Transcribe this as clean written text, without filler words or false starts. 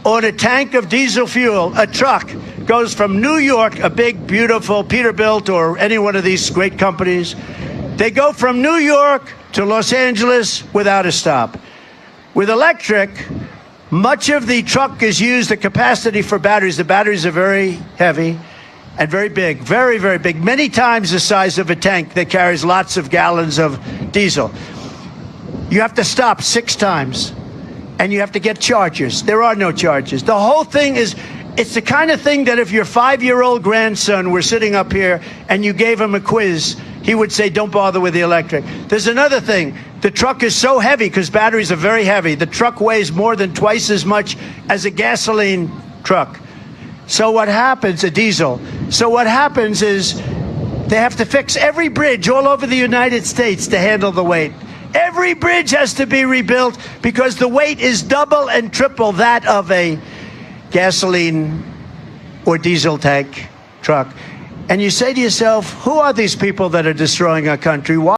on a tank of diesel fuel, a truck goes from New York, a big, beautiful Peterbilt or any one of these great companies. They go from New York to Los Angeles without a stop. With electric, much of the truck is used, the capacity for batteries. The batteries are very heavy and very big, very, very big, many times the size of a tank that carries lots of gallons of diesel. You have to stop 6 times, and you have to get chargers. There are no chargers. The whole thing is, it's the kind of thing that if your 5-year-old grandson were sitting up here and you gave him a quiz, he would say, don't bother with the electric. There's another thing. The truck is so heavy because batteries are very heavy. The truck weighs more than twice as much as a gasoline truck. So what happens, a diesel. So what happens is they have to fix every bridge all over the United States to handle the weight. Every bridge has to be rebuilt because the weight is double and triple that of a gasoline or diesel tank truck. And you say to yourself, who are these people that are destroying our country? Why?